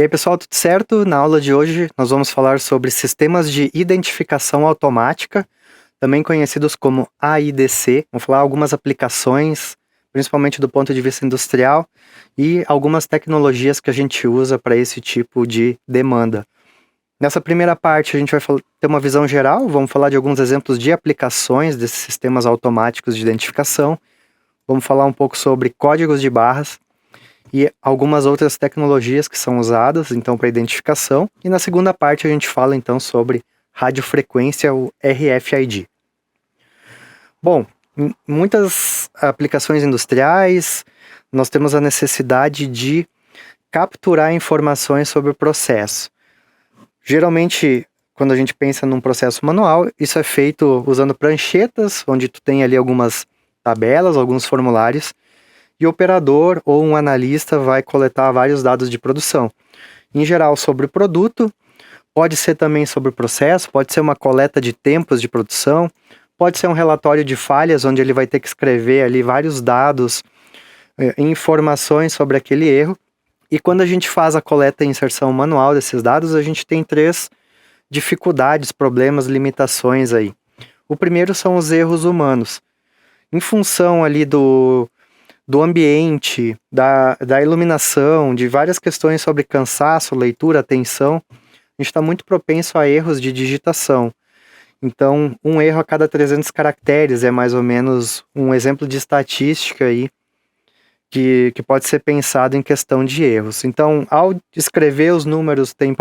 E aí, pessoal, tudo certo? Na aula de hoje nós vamos falar sobre sistemas de identificação automática, também conhecidos como AIDC. Vamos falar algumas aplicações, principalmente do ponto de vista industrial, e algumas tecnologias que a gente usa para esse tipo de demanda. Nessa primeira parte, a gente vai ter uma visão geral, vamos falar de alguns exemplos de aplicações desses sistemas automáticos de identificação, vamos falar um pouco sobre códigos de barras, e algumas outras tecnologias que são usadas, então, para identificação. E na segunda parte a gente fala, então, sobre radiofrequência, o RFID. Bom, em muitas aplicações industriais, nós temos a necessidade de capturar informações sobre o processo. Geralmente, quando a gente pensa num processo manual, isso é feito usando pranchetas, onde tu tem ali algumas tabelas, alguns formulários, e o operador ou um analista vai coletar vários dados de produção. Em geral, sobre o produto, pode ser também sobre o processo, pode ser uma coleta de tempos de produção, pode ser um relatório de falhas, onde ele vai ter que escrever ali vários dados, informações sobre aquele erro. E quando a gente faz a coleta e inserção manual desses dados, a gente tem 3 dificuldades, problemas, limitações aí. O primeiro são os erros humanos. Em função ali do ambiente, da iluminação, de várias questões sobre cansaço, leitura, atenção, a gente está muito propenso a erros de digitação. Então, um erro a cada 300 caracteres é mais ou menos um exemplo de estatística aí que pode ser pensado em questão de erros. Então, ao escrever os números, tem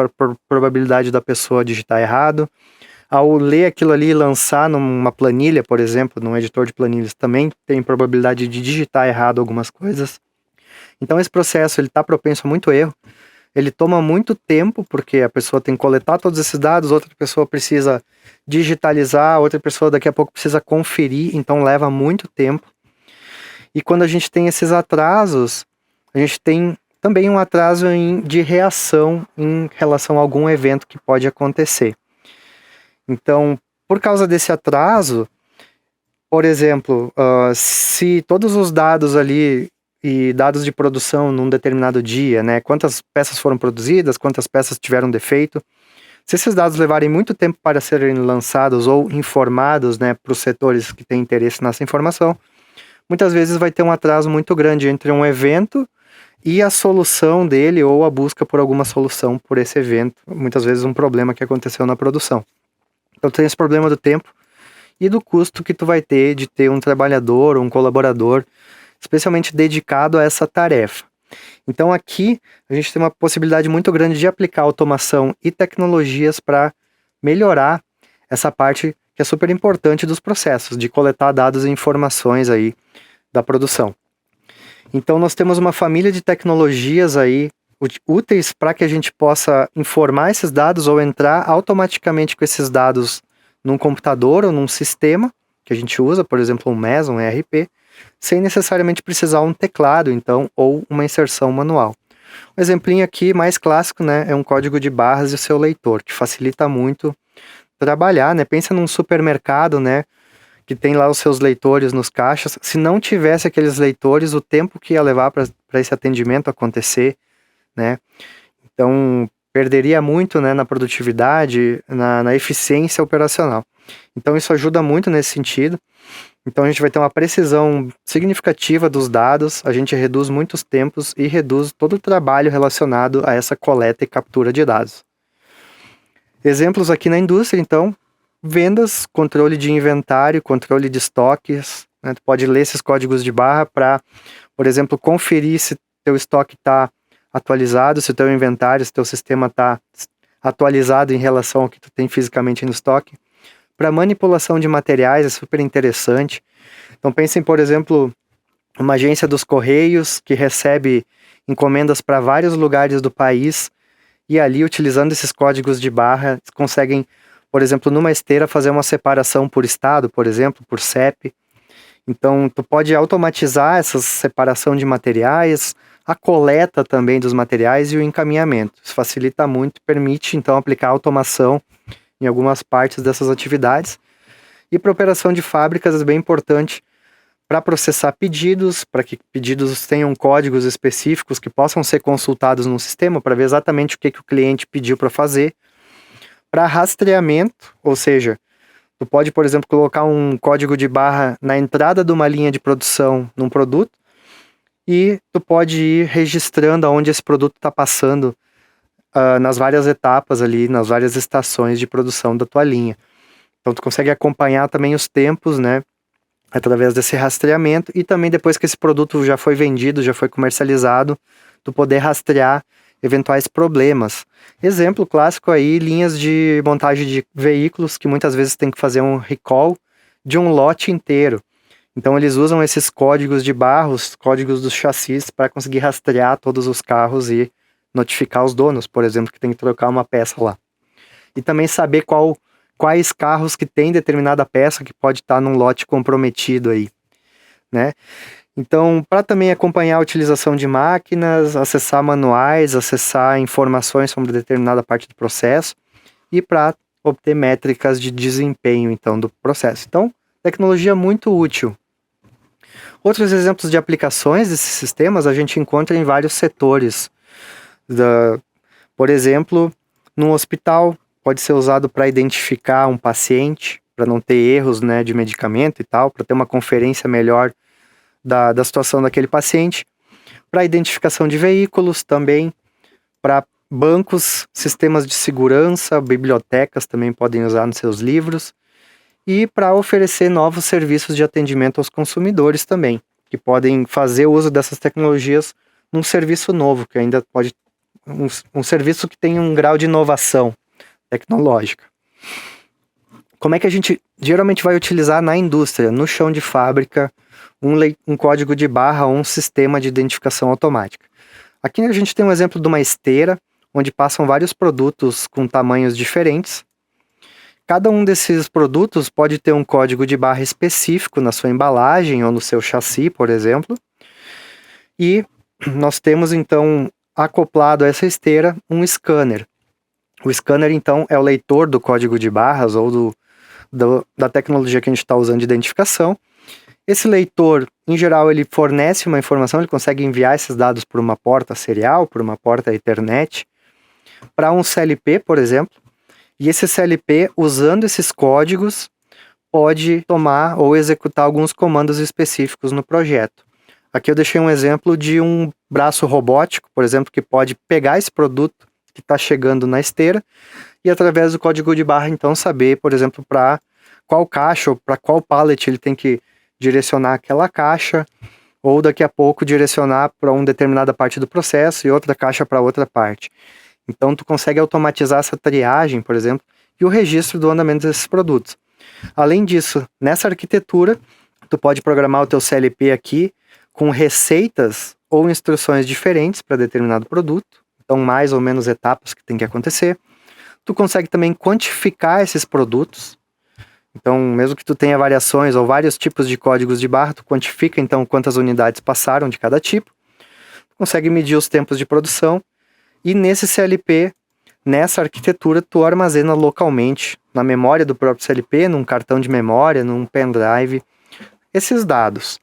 probabilidade da pessoa digitar errado. Ao ler aquilo ali e lançar numa planilha, por exemplo, num editor de planilhas, também tem probabilidade de digitar errado algumas coisas. Então esse processo está propenso a muito erro. Ele toma muito tempo, porque a pessoa tem que coletar todos esses dados, outra pessoa precisa digitalizar, outra pessoa daqui a pouco precisa conferir, então leva muito tempo. E quando a gente tem esses atrasos, a gente tem também um atraso de reação em relação a algum evento que pode acontecer. Então, por causa desse atraso, por exemplo, se todos os dados ali e dados de produção num determinado dia, né, quantas peças foram produzidas, quantas peças tiveram defeito, se esses dados levarem muito tempo para serem lançados ou informados, né, para os setores que têm interesse nessa informação, muitas vezes vai ter um atraso muito grande entre um evento e a solução dele ou a busca por alguma solução por esse evento, muitas vezes um problema que aconteceu na produção. Então tem esse problema do tempo e do custo que tu vai ter de ter um trabalhador ou um colaborador especialmente dedicado a essa tarefa. Então aqui a gente tem uma possibilidade muito grande de aplicar automação e tecnologias para melhorar essa parte que é super importante dos processos, de coletar dados e informações aí da produção. Então nós temos uma família de tecnologias aí úteis para que a gente possa informar esses dados ou entrar automaticamente com esses dados num computador ou num sistema que a gente usa, por exemplo, um MES, um ERP, sem necessariamente precisar um teclado, então, ou uma inserção manual. Um exemplinho aqui mais clássico, né, é um código de barras e o seu leitor, que facilita muito trabalhar, né? Pensa num supermercado, né, que tem lá os seus leitores nos caixas. Se não tivesse aqueles leitores, o tempo que ia levar para esse atendimento acontecer, né? Então, perderia muito, né, na produtividade, na eficiência operacional. Então, isso ajuda muito nesse sentido. Então, a gente vai ter uma precisão significativa dos dados, a gente reduz muitos tempos e reduz todo o trabalho relacionado a essa coleta e captura de dados. Exemplos aqui na indústria, então, vendas, controle de inventário, controle de estoques, né? Tu pode ler esses códigos de barra para, por exemplo, conferir se teu estoque está atualizado, se o teu inventário, se o teu sistema está atualizado em relação ao que tu tem fisicamente no estoque. Para manipulação de materiais é super interessante. Então pensem, por exemplo, uma agência dos Correios que recebe encomendas para vários lugares do país e ali, utilizando esses códigos de barra, conseguem, por exemplo, numa esteira fazer uma separação por estado, por exemplo, por CEP. Então, tu pode automatizar essa separação de materiais, a coleta também dos materiais e o encaminhamento. Isso facilita muito, permite, então, aplicar automação em algumas partes dessas atividades. E para operação de fábricas é bem importante para processar pedidos, para que pedidos tenham códigos específicos que possam ser consultados no sistema para ver exatamente o que o cliente pediu para fazer, para rastreamento, ou seja, tu pode, por exemplo, colocar um código de barra na entrada de uma linha de produção num produto e tu pode ir registrando aonde esse produto está passando nas várias etapas ali, nas várias estações de produção da tua linha. Então tu consegue acompanhar também os tempos, né, através desse rastreamento, e também depois que esse produto já foi vendido, já foi comercializado, tu poder rastrear eventuais problemas. Exemplo clássico aí, linhas de montagem de veículos que muitas vezes tem que fazer um recall de um lote inteiro. Então eles usam esses códigos de barra, os códigos dos chassis, para conseguir rastrear todos os carros e notificar os donos, por exemplo, que tem que trocar uma peça lá. E também saber quais carros que tem determinada peça que pode estar num lote comprometido aí, né? Então, para também acompanhar a utilização de máquinas, acessar manuais, acessar informações sobre determinada parte do processo e para obter métricas de desempenho, então, do processo. Então, tecnologia muito útil. Outros exemplos de aplicações desses sistemas a gente encontra em vários setores. Por exemplo, num hospital, pode ser usado para identificar um paciente, para não ter erros, né, de medicamento e tal, para ter uma conferência melhor da situação daquele paciente, para identificação de veículos também, para bancos, sistemas de segurança, bibliotecas também podem usar nos seus livros, e para oferecer novos serviços de atendimento aos consumidores também, que podem fazer uso dessas tecnologias num serviço novo, que ainda pode um serviço que tem um grau de inovação tecnológica. Como é que a gente geralmente vai utilizar na indústria, no chão de fábrica, um código de barra ou um sistema de identificação automática? Aqui a gente tem um exemplo de uma esteira, onde passam vários produtos com tamanhos diferentes. Cada um desses produtos pode ter um código de barra específico na sua embalagem ou no seu chassi, por exemplo. E nós temos então acoplado a essa esteira um scanner. O scanner então é o leitor do código de barras ou da tecnologia que a gente está usando de identificação. Esse leitor, em geral, ele fornece uma informação, ele consegue enviar esses dados por uma porta serial, por uma porta Ethernet, para um CLP, por exemplo. E esse CLP, usando esses códigos, pode tomar ou executar alguns comandos específicos no projeto. Aqui eu deixei um exemplo de um braço robótico, por exemplo, que pode pegar esse produto que está chegando na esteira e, através do código de barra, então, saber, por exemplo, para qual caixa ou para qual pallet ele tem que direcionar aquela caixa, ou daqui a pouco direcionar para uma determinada parte do processo e outra caixa para outra parte. Então, tu consegue automatizar essa triagem, por exemplo, e o registro do andamento desses produtos. Além disso, nessa arquitetura, tu pode programar o teu CLP aqui com receitas ou instruções diferentes para determinado produto. Então, mais ou menos etapas que tem que acontecer. Tu consegue também quantificar esses produtos. Então, mesmo que tu tenha variações ou vários tipos de códigos de barra, tu quantifica, então, quantas unidades passaram de cada tipo. Tu consegue medir os tempos de produção. E nesse CLP, nessa arquitetura, tu armazena localmente, na memória do próprio CLP, num cartão de memória, num pendrive, esses dados.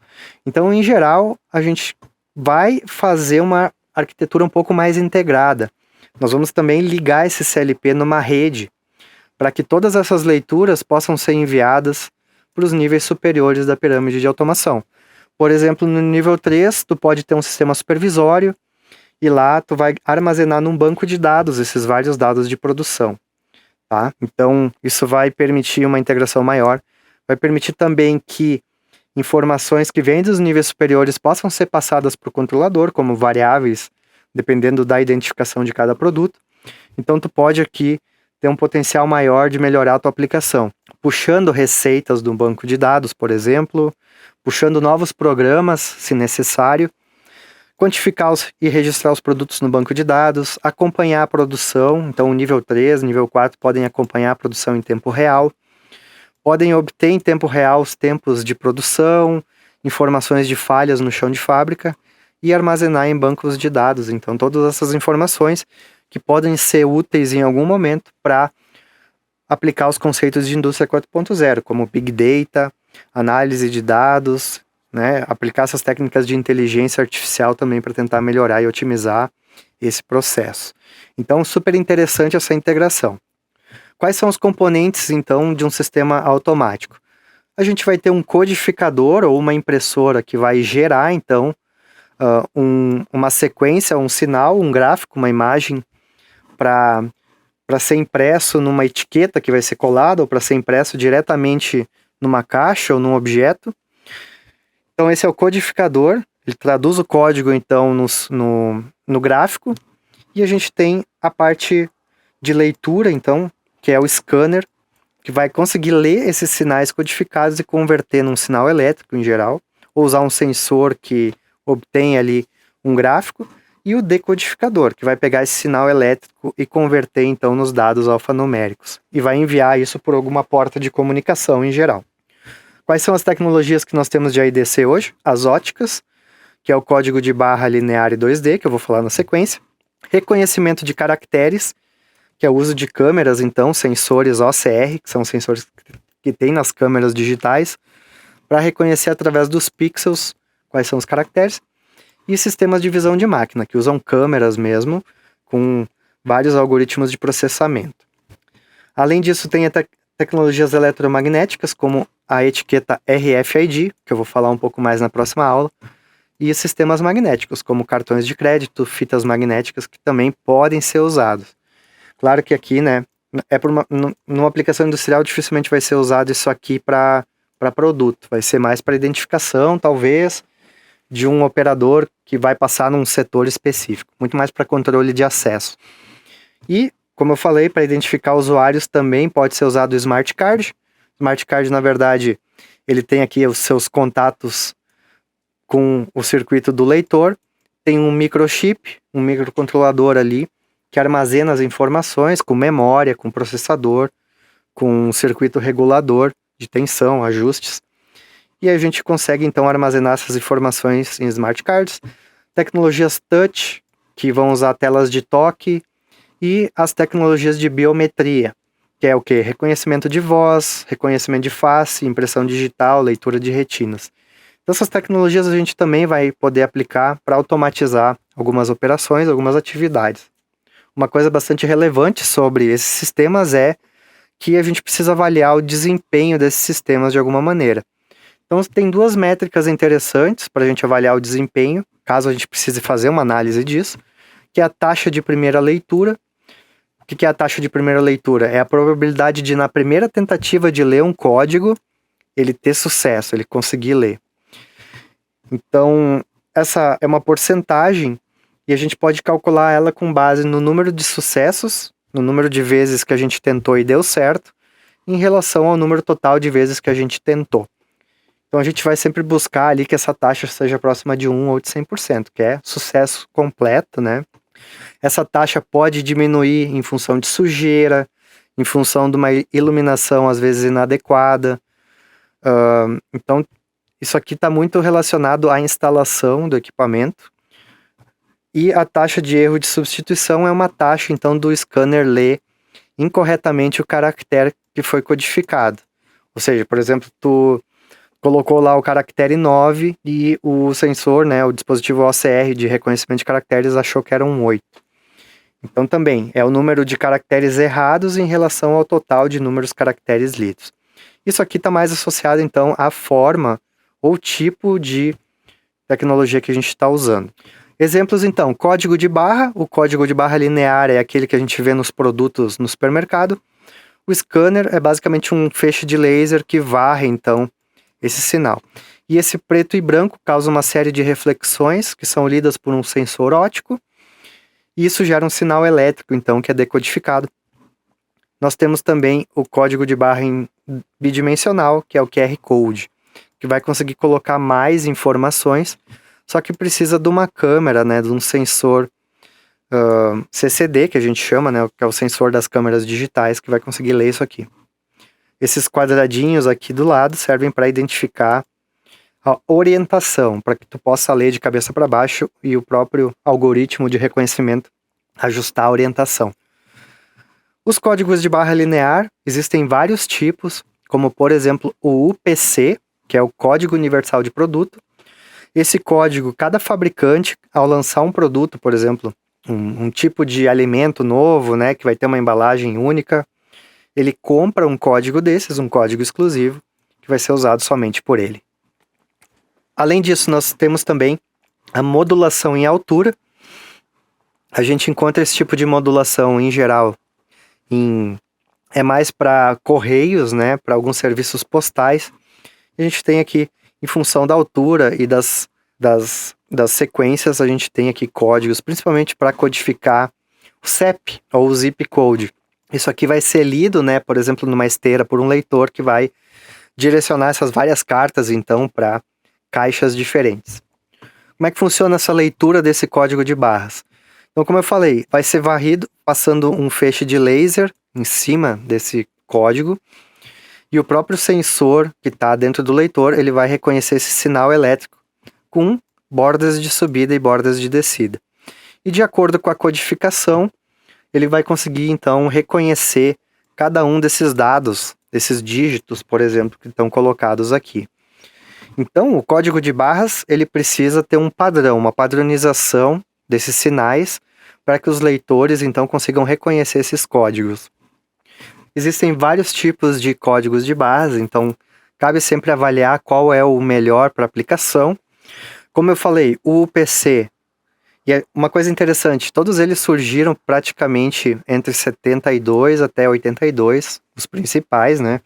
Então, em geral, a gente vai fazer uma arquitetura um pouco mais integrada. Nós vamos também ligar esse CLP numa rede, para que todas essas leituras possam ser enviadas para os níveis superiores da pirâmide de automação. Por exemplo, no nível 3, tu pode ter um sistema supervisório, e lá tu vai armazenar num banco de dados esses vários dados de produção, tá? Então, isso vai permitir uma integração maior, vai permitir também que informações que vêm dos níveis superiores possam ser passadas para o controlador, como variáveis, dependendo da identificação de cada produto. Então, tu pode aqui ter um potencial maior de melhorar a tua aplicação, puxando receitas do banco de dados, por exemplo, puxando novos programas, se necessário, quantificar e registrar os produtos no banco de dados, acompanhar a produção, então o nível 3, nível 4 podem acompanhar a produção em tempo real, podem obter em tempo real os tempos de produção, informações de falhas no chão de fábrica e armazenar em bancos de dados, então todas essas informações que podem ser úteis em algum momento para aplicar os conceitos de indústria 4.0, como Big Data, análise de dados né, aplicar essas técnicas de inteligência artificial também para tentar melhorar e otimizar esse processo. Então, super interessante essa integração. Quais são os componentes, então, de um sistema automático? A gente vai ter um codificador ou uma impressora que vai gerar, então, uma sequência, um sinal, um gráfico, uma imagem para ser impresso numa etiqueta que vai ser colada ou para ser impresso diretamente numa caixa ou num objeto. Então esse é o codificador, ele traduz o código então no gráfico, e a gente tem a parte de leitura então, que é o scanner, que vai conseguir ler esses sinais codificados e converter num sinal elétrico em geral, ou usar um sensor que obtém ali um gráfico, e o decodificador, que vai pegar esse sinal elétrico e converter então nos dados alfanuméricos, e vai enviar isso por alguma porta de comunicação em geral. Quais são as tecnologias que nós temos de AIDC hoje? As óticas, que é o código de barra linear e 2D, que eu vou falar na sequência. Reconhecimento de caracteres, que é o uso de câmeras, então, sensores OCR, que são sensores que tem nas câmeras digitais, para reconhecer através dos pixels quais são os caracteres. E sistemas de visão de máquina, que usam câmeras mesmo, com vários algoritmos de processamento. Além disso, tem tecnologias eletromagnéticas, como a etiqueta RFID, que eu vou falar um pouco mais na próxima aula, e sistemas magnéticos, como cartões de crédito, fitas magnéticas, que também podem ser usados. Claro que aqui, né, numa aplicação industrial dificilmente vai ser usado isso aqui para produto, vai ser mais para identificação, talvez, de um operador que vai passar num setor específico, muito mais para controle de acesso. E, como eu falei, para identificar usuários também pode ser usado o Smart Card. Smart Card, na verdade, ele tem aqui os seus contatos com o circuito do leitor, tem um microchip, um microcontrolador ali, que armazena as informações com memória, com processador, com um circuito regulador de tensão, ajustes, e a gente consegue então armazenar essas informações em Smart Cards. Tecnologias touch, que vão usar telas de toque, e as tecnologias de biometria, que é o que? Reconhecimento de voz, reconhecimento de face, impressão digital, leitura de retinas. Então essas tecnologias a gente também vai poder aplicar para automatizar algumas operações, algumas atividades. Uma coisa bastante relevante sobre esses sistemas é que a gente precisa avaliar o desempenho desses sistemas de alguma maneira. Então tem duas métricas interessantes para a gente avaliar o desempenho, caso a gente precise fazer uma análise disso, que é a taxa de primeira leitura. O que é a taxa de primeira leitura? É a probabilidade de, na primeira tentativa de ler um código, ele ter sucesso, ele conseguir ler. Então, essa é uma porcentagem e a gente pode calcular ela com base no número de sucessos, no número de vezes que a gente tentou e deu certo, em relação ao número total de vezes que a gente tentou. Então, a gente vai sempre buscar ali que essa taxa seja próxima de 1 ou de 100%, que é sucesso completo, né? Essa taxa pode diminuir em função de sujeira, em função de uma iluminação às vezes inadequada. Então, isso aqui está muito relacionado à instalação do equipamento. E a taxa de erro de substituição é uma taxa, então, do scanner ler incorretamente o caractere que foi codificado. Ou seja, por exemplo, tu colocou lá o caractere 9 e o sensor, né, o dispositivo OCR de reconhecimento de caracteres achou que era um 8. Então também é o número de caracteres errados em relação ao total de números caracteres lidos. Isso aqui está mais associado então à forma ou tipo de tecnologia que a gente está usando. Exemplos então, código de barra. O código de barra linear é aquele que a gente vê nos produtos no supermercado. O scanner é basicamente um feixe de laser que varre então esse sinal. E esse preto e branco causa uma série de reflexões que são lidas por um sensor óptico. E isso gera um sinal elétrico, então, que é decodificado. Nós temos também o código de barra bidimensional, que é o QR Code, que vai conseguir colocar mais informações, só que precisa de uma câmera, né, de um sensor CCD, que a gente chama, né, que é o sensor das câmeras digitais, que vai conseguir ler isso aqui. Esses quadradinhos aqui do lado servem para identificar a orientação, para que tu possa ler de cabeça para baixo e o próprio algoritmo de reconhecimento ajustar a orientação. Os códigos de barra linear existem vários tipos, como por exemplo o UPC, que é o Código Universal de Produto. Esse código, cada fabricante, ao lançar um produto, por exemplo, um tipo de alimento novo, né, que vai ter uma embalagem única, ele compra um código desses, um código exclusivo, que vai ser usado somente por ele. Além disso, nós temos também a modulação em altura. A gente encontra esse tipo de modulação, em geral, é mais para correios, né, para alguns serviços postais. A gente tem aqui, em função da altura e das sequências, a gente tem aqui códigos, principalmente para codificar o CEP, ou o zip code. Isso aqui vai ser lido, né, por exemplo, numa esteira por um leitor que vai direcionar essas várias cartas, então, para caixas diferentes. Como é que funciona essa leitura desse código de barras? Então, como eu falei, vai ser varrido passando um feixe de laser em cima desse código, e o próprio sensor que está dentro do leitor, ele vai reconhecer esse sinal elétrico com bordas de subida e bordas de descida. E de acordo com a codificação, ele vai conseguir, então, reconhecer cada um desses dados, desses dígitos, por exemplo, que estão colocados aqui. Então, o código de barras, ele precisa ter um padrão, uma padronização desses sinais, para que os leitores, então, consigam reconhecer esses códigos. Existem vários tipos de códigos de barras, então, cabe sempre avaliar qual é o melhor para a aplicação. Como eu falei, o UPC, e é uma coisa interessante, todos eles surgiram praticamente entre 72 até 82, os principais, né?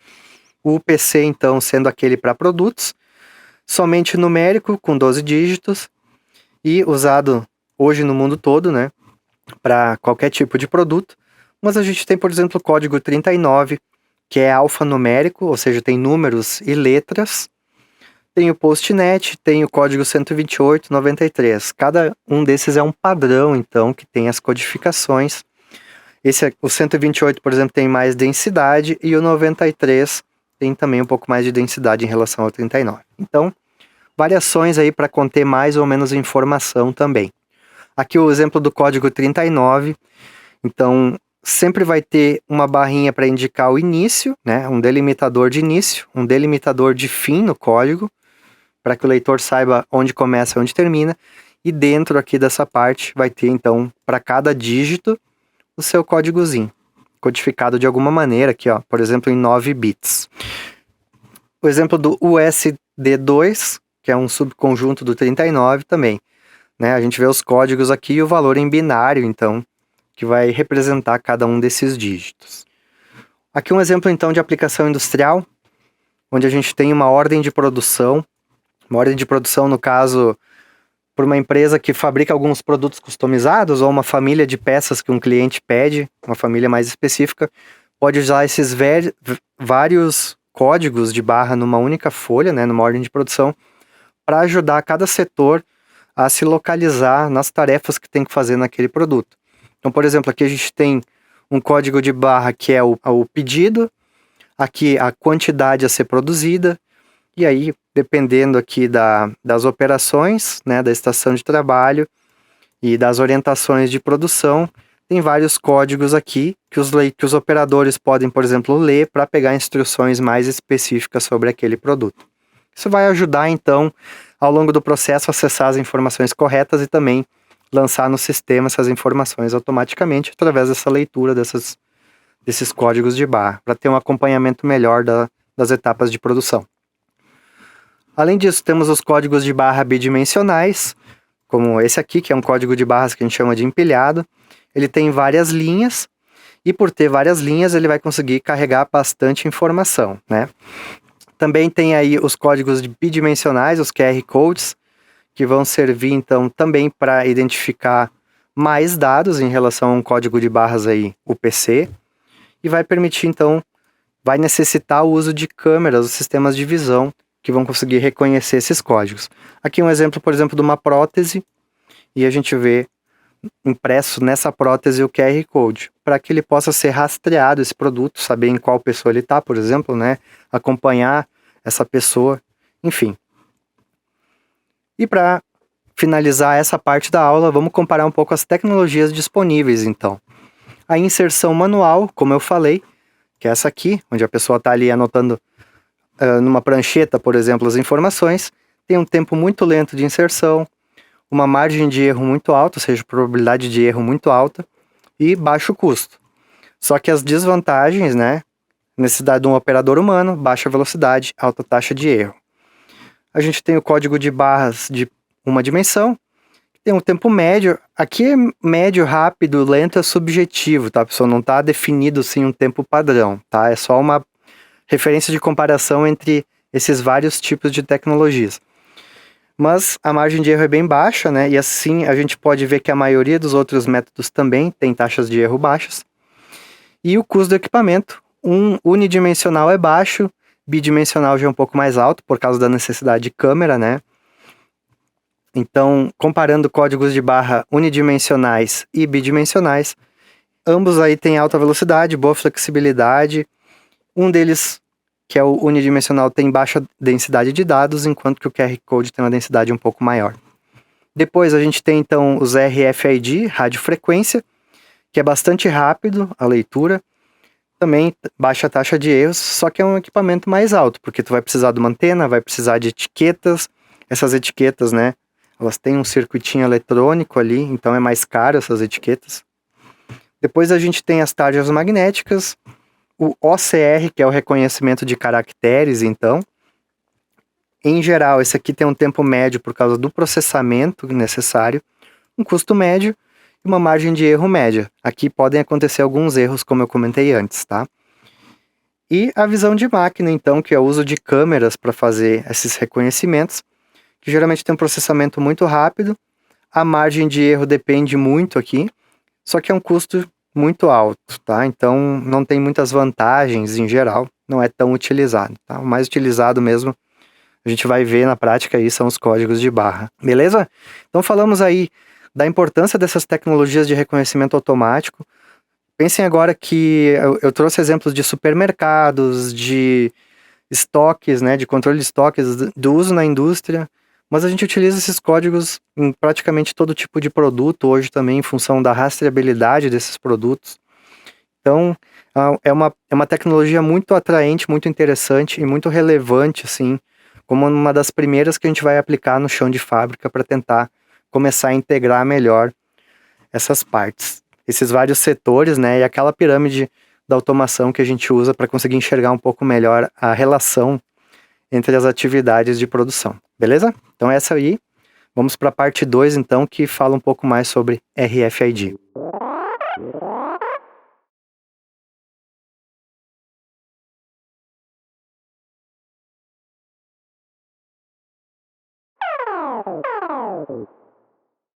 O UPC, então, sendo aquele para produtos, somente numérico, com 12 dígitos, e usado hoje no mundo todo, né? Para qualquer tipo de produto. Mas a gente tem, por exemplo, o código 39, que é alfanumérico, ou seja, tem números e letras. Tem o PostNet, tem o código 12893. Cada um desses é um padrão, então, que tem as codificações. O 128, por exemplo, tem mais densidade, e o 93 tem também um pouco mais de densidade em relação ao 39. Então, variações aí para conter mais ou menos informação também. Aqui o exemplo do código 39, então sempre vai ter uma barrinha para indicar o início, né, um delimitador de início, um delimitador de fim no código, para que o leitor saiba onde começa e onde termina, e dentro aqui dessa parte vai ter então, para cada dígito, o seu códigozinho, codificado de alguma maneira aqui, ó, por exemplo, em 9 bits. O exemplo do USD2, que é um subconjunto do 39 também. Né? A gente vê os códigos aqui e o valor em binário, então, que vai representar cada um desses dígitos. Aqui um exemplo, então, de aplicação industrial, onde a gente tem uma ordem de produção, no caso, por uma empresa que fabrica alguns produtos customizados, ou uma família de peças que um cliente pede, uma família mais específica, pode usar esses vários códigos de barra numa única folha, né, numa ordem de produção, para ajudar cada setor a se localizar nas tarefas que tem que fazer naquele produto. Então, por exemplo, aqui a gente tem um código de barra que é o pedido, aqui a quantidade a ser produzida, e aí, dependendo aqui das operações, né, da estação de trabalho e das orientações de produção, tem vários códigos aqui que os operadores podem, por exemplo, ler para pegar instruções mais específicas sobre aquele produto. Isso vai ajudar, então, ao longo do processo, a acessar as informações corretas e também lançar no sistema essas informações automaticamente através dessa leitura desses códigos de barra, para ter um acompanhamento melhor das etapas de produção. Além disso, temos os códigos de barra bidimensionais, como esse aqui, que é um código de barras que a gente chama de empilhado. Ele tem várias linhas, e por ter várias linhas, ele vai conseguir carregar bastante informação, né? Também tem aí os códigos bidimensionais, os QR Codes, que vão servir, então, também para identificar mais dados em relação a um código de barras aí, UPC, e vai permitir, então, vai necessitar o uso de câmeras, os sistemas de visão, que vão conseguir reconhecer esses códigos. Aqui um exemplo, por exemplo, de uma prótese, e a gente vê impresso nessa prótese o QR Code, para que ele possa ser rastreado, esse produto, saber em qual pessoa ele está, por exemplo, né? Acompanhar essa pessoa, enfim. E para finalizar essa parte da aula, vamos comparar um pouco as tecnologias disponíveis, então. A inserção manual, como eu falei, que é essa aqui, onde a pessoa está ali anotando numa prancheta, por exemplo, as informações, tem um tempo muito lento de inserção, uma margem de erro muito alta, ou seja, probabilidade de erro muito alta, e baixo custo. Só que as desvantagens, né? Necessidade de um operador humano, baixa velocidade, alta taxa de erro. A gente tem o código de barras de uma dimensão, tem um tempo médio. Aqui é médio, rápido, lento é subjetivo, tá, pessoal? Não está definido sim um tempo padrão, tá? É só uma referência de comparação entre esses vários tipos de tecnologias. Mas a margem de erro é bem baixa, né? E assim a gente pode ver que a maioria dos outros métodos também tem taxas de erro baixas. E o custo do equipamento, unidimensional é baixo, bidimensional já é um pouco mais alto por causa da necessidade de câmera, né? Então, comparando códigos de barra unidimensionais e bidimensionais, ambos aí têm alta velocidade, boa flexibilidade. Um deles, que é o unidimensional, tem baixa densidade de dados, enquanto que o QR Code tem uma densidade um pouco maior. Depois a gente tem então os RFID, radiofrequência, que é bastante rápido a leitura. Também baixa taxa de erros, só que é um equipamento mais alto, porque tu vai precisar de uma antena, vai precisar de etiquetas. Essas etiquetas, né, elas têm um circuitinho eletrônico ali, então é mais caro essas etiquetas. Depois a gente tem as tarjas magnéticas, o OCR, que é o reconhecimento de caracteres, então. Em geral, esse aqui tem um tempo médio por causa do processamento necessário, um custo médio e uma margem de erro média. Aqui podem acontecer alguns erros, como eu comentei antes, tá? E a visão de máquina, então, que é o uso de câmeras para fazer esses reconhecimentos, que geralmente tem um processamento muito rápido, a margem de erro depende muito aqui, só que é um custo muito alto, tá? Então não tem muitas vantagens em geral, não é tão utilizado, tá? O mais utilizado mesmo, a gente vai ver na prática aí, são os códigos de barra, beleza? Então falamos aí da importância dessas tecnologias de reconhecimento automático. Pensem agora que eu trouxe exemplos de supermercados, de estoques, né, de controle de estoques, do uso na indústria, mas a gente utiliza esses códigos em praticamente todo tipo de produto hoje também, em função da rastreabilidade desses produtos. Então, é uma tecnologia muito atraente, muito interessante e muito relevante, assim, como uma das primeiras que a gente vai aplicar no chão de fábrica para tentar começar a integrar melhor essas partes, esses vários setores, né, e aquela pirâmide da automação que a gente usa para conseguir enxergar um pouco melhor a relação entre as atividades de produção, beleza? Então essa aí, vamos para a parte 2 então, que fala um pouco mais sobre RFID.